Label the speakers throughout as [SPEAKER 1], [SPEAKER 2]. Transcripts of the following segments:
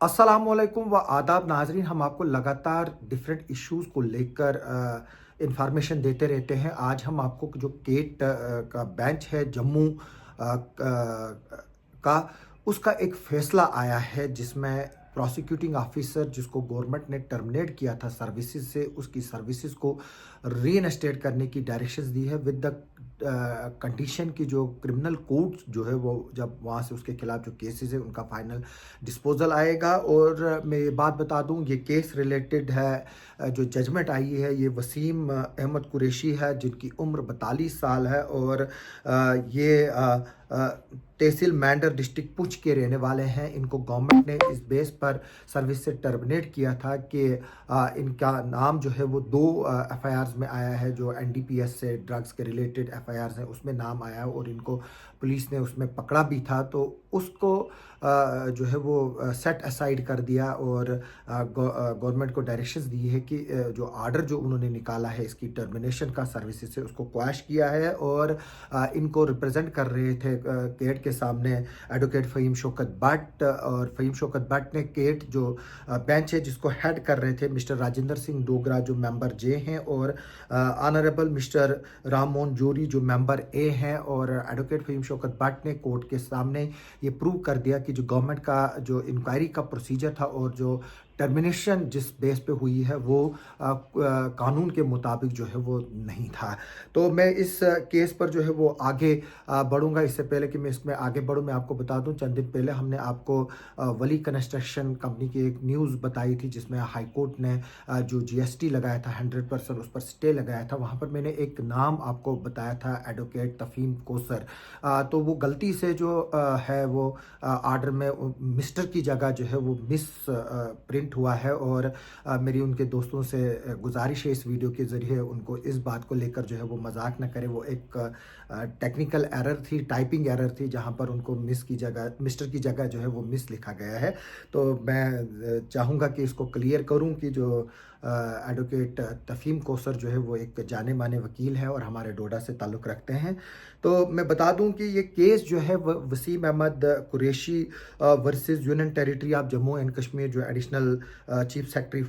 [SPEAKER 1] अस्सलामुअलैकुम व आदाब नाजरीन। हम आपको लगातार डिफरेंट इश्यूज़ को लेकर इंफॉर्मेशन देते रहते हैं। आज हम आपको जो केट का बेंच है जम्मू का, उसका एक फ़ैसला आया है जिसमें प्रोसिक्यूटिंग ऑफिसर जिसको गवर्नमेंट ने टर्मिनेट किया था सर्विसेज से, उसकी सर्विसेज को रीइंस्टेट करने की डायरेक्शंस दी है विद द कंडीशन की जो क्रिमिनल कोर्ट जो है वो जब वहाँ से उसके खिलाफ जो केसेस है उनका फाइनल डिस्पोजल आएगा। और मैं ये बात बता दूँ, ये केस रिलेटेड है, जो जजमेंट आई है ये वसीम अहमद कुरैशी है जिनकी उम्र 42 साल है और ये तहसील मैंडर डिस्ट्रिक्ट पुंछ के रहने वाले हैं। इनको गवर्नमेंट ने इस बेस पर सर्विस से टर्मिनेट किया था कि इनका नाम जो है वो 2 एफआईआर्स में आया है, जो एनडीपीएस से ड्रग्स के रिलेटेड एफआईआर्स हैं उसमें नाम आया है और इनको पुलिस ने उसमें पकड़ा भी था, तो उसको जो है वो सेट असाइड कर दिया और गवर्नमेंट को डायरेक्शंस दी है कि जो आर्डर जो उन्होंने निकाला है इसकी टर्मिनेशन का सर्विसेज से उसको क्वैश किया है। और इनको रिप्रेजेंट कर रहे थे केट के सामने एडवोकेट फ़हीम शौकत भट्ट, और फ़हीम शौकत भट्ट ने केट जो बेंच है जिसको हेड कर रहे थे मिस्टर राजेंद्र सिंह डोगरा जो मेंबर जे हैं, और ऑनरेबल मिस्टर राम मोहन जोरी जो मेंबर ए हैं। और एडवोकेट फ़हीम शौकत भट्ट ने कोर्ट के सामने ये प्रूव कर दिया कि जो गवर्नमेंट का जो इंक्वायरी का प्रोसीजर था और जो टर्मिनेशन जिस बेस पे हुई है वो कानून के मुताबिक जो है वो नहीं था। तो मैं इस केस पर जो है वो आगे बढ़ूंगा। इससे पहले कि मैं इसमें आगे बढ़ूं, मैं आपको बता दूं, चंद दिन पहले हमने आपको वली कंस्ट्रक्शन कंपनी की एक न्यूज़ बताई थी जिसमें हाई कोर्ट ने जो जीएसटी लगाया था 100% उस पर स्टे लगाया था। वहाँ पर मैंने एक नाम आपको बताया था, एडवोकेट तफहीम कोसर। तो वो गलती से जो है वो आर्डर में मिस्टर की जगह जो है वो मिस प्रिंट हुआ है। और मेरी उनके दोस्तों से गुजारिश है इस वीडियो के ज़रिए उनको इस बात को लेकर जो है वो मजाक न करें। वो एक टेक्निकल एरर थी, टाइपिंग एरर थी, जहां पर उनको मिस की जगह मिस्टर की जगह जो है वो मिस लिखा गया है। तो मैं चाहूँगा कि इसको क्लियर करूं कि जो एडवोकेट तफहीम कोसर जो है वो एक जाने माने वकील है और हमारे डोडा से ताल्लुक़ रखते हैं। तो मैं बता दूं कि ये केस जो है Waseem Ahmad Qureshi versus union territory of Jammu and Kashmir, जो additional chief secretary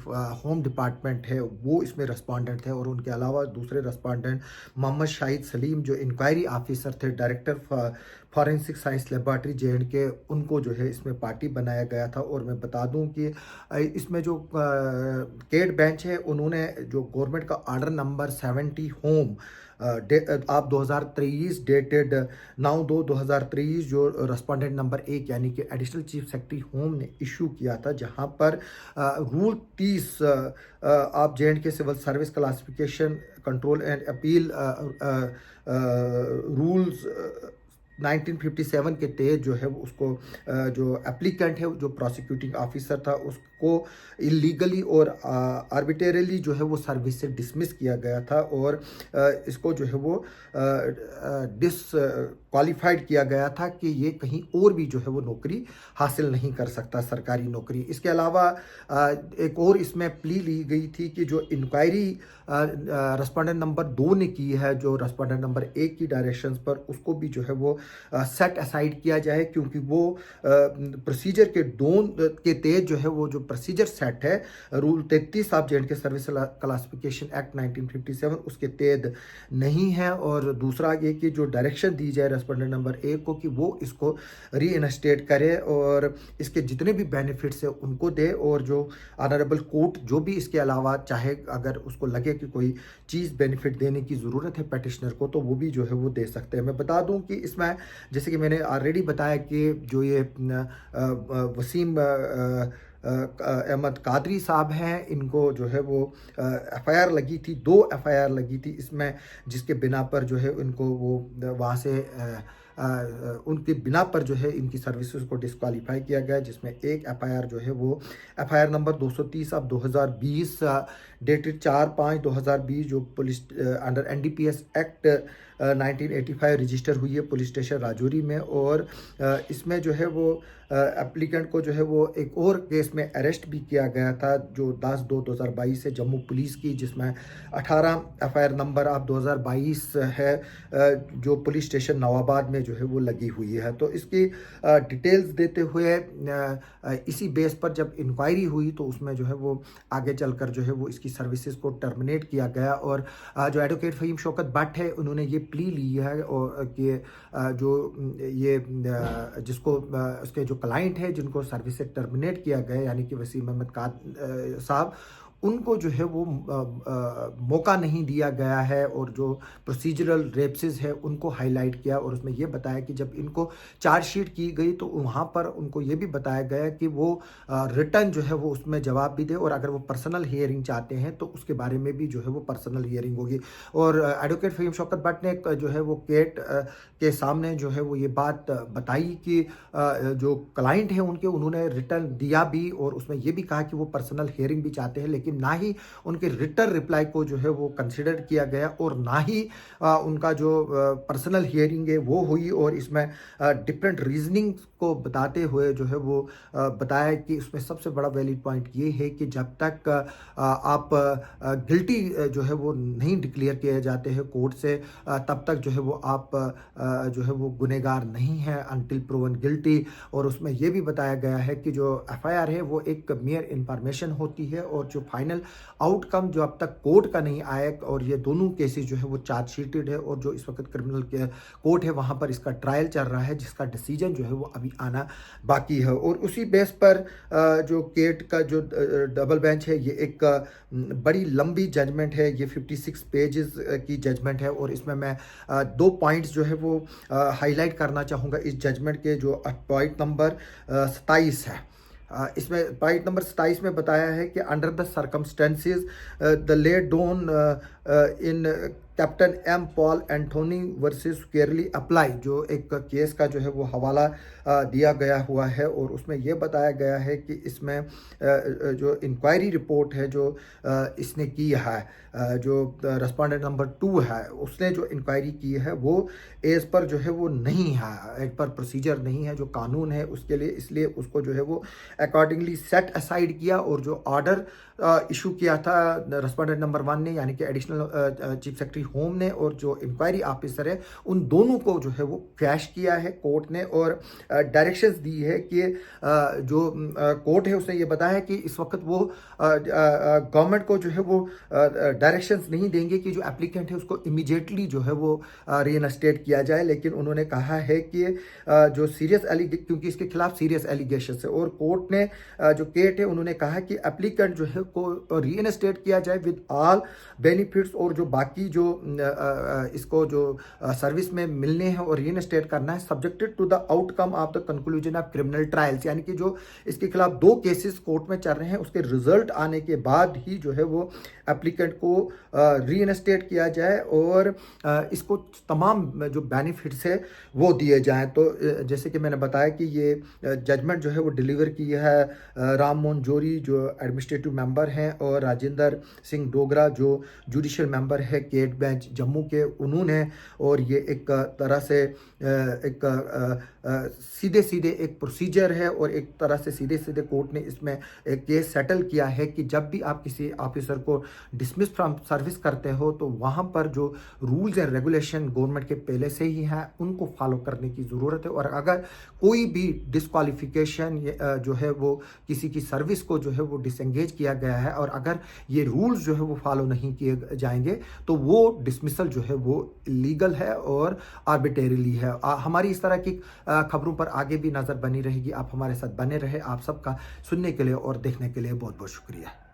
[SPEAKER 1] home department है वो इसमें रेस्पोंडेंट है, और उनके अलावा दूसरे रेस्पोंडेंट मोहम्मद शाहिद सलीम जो इंक्वायरी ऑफिसर थे, डायरेक्टर फॉरेंसिक साइंस लेबॉर्ट्री जे&के, उनको जो है इसमें पार्टी बनाया गया था। और मैं बता दूं कि इसमें जो केट बेंच है उन्होंने जो गवर्नमेंट का आर्डर नंबर 70 होम आप 2023 डेटेड 9/2/2023 जो रेस्पोंडेंट नंबर 1 यानी कि एडिशनल चीफ सेक्रेटरी होम ने इशू किया था, जहां पर रूल 30 आप J and K civil service classification control and appeal rules 1957 के तहत जो है उसको जो एप्लीकेंट है जो प्रोसिक्यूटिंग ऑफिसर था उसको इलीगली और आर्बिट्रेरली जो है वो सर्विस से डिसमिस किया गया था, और इसको जो है वो डिसक्वालीफाइड किया गया था कि ये कहीं और भी जो है वो नौकरी हासिल नहीं कर सकता, सरकारी नौकरी। इसके अलावा एक और इसमें प्ली ली गई थी कि जो इंक्वायरी रेस्पोंडेंट नंबर 2 ने की है जो रेस्पोंडेंट नंबर 1 की डायरेक्शंस पर, उसको भी जो है वो सेट असाइड किया जाए, क्योंकि वो प्रोसीजर के के तहत जो है वो जो प्रोसीजर सेट है rule 33 of जे&के service classification act 1957 उसके तहत नहीं है। और दूसरा ये कि जो डायरेक्शन दी जाए रेस्पोंडेंट नंबर 1 को कि वो इसको रीइंस्टेट करे और इसके जितने भी बेनिफिट्स है उनको दे, और जो ऑनरेबल कोर्ट जो भी इसके अलावा चाहे अगर उसको लगे कि कोई चीज़ बेनिफिट देने की ज़रूरत है पेटिशनर को तो वो भी जो है वो दे सकते हैं। मैं बता दूं कि इसमें जैसे कि मैंने ऑलरेडी बताया कि जो ये वसीम अहमद कादरी साहब हैं, इनको जो है वो एफआईआर लगी थी, 2 एफआईआर लगी थी इसमें, जिसके बिना पर जो है इनको वो वहाँ से उनके बिना पर जो है इनकी सर्विसेज को डिस्क्वालीफाई किया गया, जिसमें एक एफआईआर जो है वो एफआईआर नंबर 230 ऑफ 2020 डेटेड 4/5/2020 जो police under NDPS act 1985 register हुई है पुलिस स्टेशन राजौरी में, और इसमें जो है वो एप्लीकेंट को जो है वो एक और केस में अरेस्ट भी किया गया था जो 10/2/2022 से जम्मू पुलिस की, जिसमें 18 एफआईआर नंबर आप 2022 है जो पुलिस स्टेशन नवाबाद में जो है वो लगी हुई है। तो इसकी डिटेल्स देते हुए इसी बेस पर जब इंक्वायरी हुई तो उसमें जो है वो आगे चलकर जो है वो इसकी सर्विसेज को टर्मिनेट किया गया, और जो एडवोकेट फ़हीम शौकत भट्ट है उन्होंने ये प्ली ली है और कि जो ये जिसको उसके जो क्लाइंट है जिनको सर्विस से टर्मिनेट किया गया यानी कि वसीम अहमद साहब, उनको जो है वो मौका नहीं दिया गया है, और जो प्रोसीजरल रेप्सेस है उनको हाईलाइट किया, और उसमें ये बताया कि जब इनको चार्जशीट की गई तो वहाँ पर उनको ये भी बताया गया कि वो रिटर्न जो है वो उसमें जवाब भी दे, और अगर वो पर्सनल हियरिंग चाहते हैं तो उसके बारे में भी जो है वो पर्सनल हियरिंग होगी। और एडवोकेट फ़हीम शौकत भट्ट ने जो है वो केट के सामने जो है वो ये बात बताई कि जो क्लाइंट है उनके उन्होंने रिटर्न दिया भी, और उसमें ये भी कहा कि वो पर्सनल हियरिंग भी चाहते हैं, लेकिन ना ही उनके रिटर्न रिप्लाई को जो है वो कंसिडर किया गया, और ना ही उनका जो पर्सनल हियरिंग है वो हुई। और इसमें डिफरेंट रीजनिंग को बताते हुए जो है वो बताया कि उसमें सबसे बड़ा वैलिड पॉइंट ये है कि जब तक आप गिल्टी जो है वो नहीं डिक्लेयर किए जाते हैं कोर्ट से, तब तक जो है वो आप जो है वो गुनहगार नहीं है अनटिल प्रूवन गिल्टी। और उसमें ये भी बताया गया है कि जो एफआईआर है वो एक मेयर इंफॉर्मेशन होती है, और जो फाइनल आउटकम जो अब तक कोर्ट का नहीं आया, और ये दोनों केसेस जो है वो चार्जशीटेड है, और जो इस वक्त क्रिमिनल के कोर्ट है वहाँ पर इसका ट्रायल चल रहा है जिसका डिसीजन जो है वो अभी आना बाकी है। और उसी बेस पर जो केट का जो डबल बेंच है ये एक बड़ी लंबी जजमेंट है, ये 56 पेजेस की जजमेंट है, और इसमें मैं 2 पॉइंट्स जो है वो हाईलाइट करना चाहूँगा इस जजमेंट के। जो पॉइंट नंबर 27 है, इसमें पॉइंट नंबर 27 में बताया है कि under the circumstances the laid down in Captain M Paul Anthony versus केरली अप्लाई, जो एक केस का जो है वो हवाला दिया गया हुआ है, और उसमें यह बताया गया है कि इसमें जो इंक्वायरी रिपोर्ट है जो इसने की है, जो रेस्पोंडेंट नंबर 2 है उसने जो इंक्वायरी की है वो एज पर जो है वो नहीं है, एज पर प्रोसीजर नहीं है जो कानून है उसके लिए, इसलिए उसको जो है वो अकॉर्डिंगली सेट असाइड किया। और जो ऑर्डर इशू किया था रेस्पोंडेंट नंबर 1 ने यानी कि एडिशनल चीफ सेक्रेटरी होम ने, और जो इंक्वायरी ऑफिसर है उन दोनों को जो है वो क्रैश किया है कोर्ट ने, और डायरेक्शंस दी है कि जो कोर्ट है उसने ये बताया है कि इस वक्त वो गवर्नमेंट को जो है वो डायरेक्शंस नहीं देंगे कि जो एप्लीकेंट है उसको इमीडिएटली जो है वो रीइंस्टेट किया जाए, लेकिन उन्होंने कहा है कि जो सीरियस क्योंकि इसके खिलाफ सीरियस एलिगेशन है, और कोर्ट ने जो केट है उन्होंने कहा कि एप्लीकेंट जो है को रीइंस्टेट किया जाए विद ऑल बेनिफिट्स, और जो बाकी जो इसको जो सर्विस में मिलने हैं और रीइंस्टेट करना है subjected to the outcome of the conclusion of criminal trials, यानी कि जो इसके खिलाफ 2 केसेस कोर्ट में चल रहे हैं उसके रिजल्ट आने के बाद ही जो है वो एप्लीकेंट को रीइंस्टेट किया जाए और इसको तमाम जो बेनिफिट्स है वो दिए जाएं। तो जैसे कि मैंने बताया कि ये जजमेंट जो है वो डिलीवर की है राम मोहन जोरी जो एडमिनिस्ट्रेटिव मेंबर हैं, और राजेंद्र सिंह डोगरा जो जुडिशियल मेंबर है केट बेंच जम्मू के, उन्होंने। और ये एक तरह से एक सीधे सीधे एक प्रोसीजर है, और एक तरह से सीधे सीधे कोर्ट ने इसमें एक केस सेटल किया है कि जब भी आप किसी ऑफिसर को डिसमिस फ्रॉम सर्विस करते हो तो वहाँ पर जो रूल्स एंड रेगुलेशन गवर्नमेंट के पहले से ही हैं उनको फॉलो करने की ज़रूरत है, और अगर कोई भी डिस्क्वालिफिकेशन जो है वो किसी की सर्विस को जो है वो डिसएंगेज किया गया है, और अगर ये रूल्स जो है वो फॉलो नहीं किए जाएंगे तो वो डिसमिसल जो है वो इलीगल है और आर्बिट्रेरीली है। हमारी इस तरह की खबरों पर आगे भी नज़र बनी रहेगी। आप हमारे साथ बने रहे। आप सबका सुनने के लिए और देखने के लिए बहुत बहुत शुक्रिया।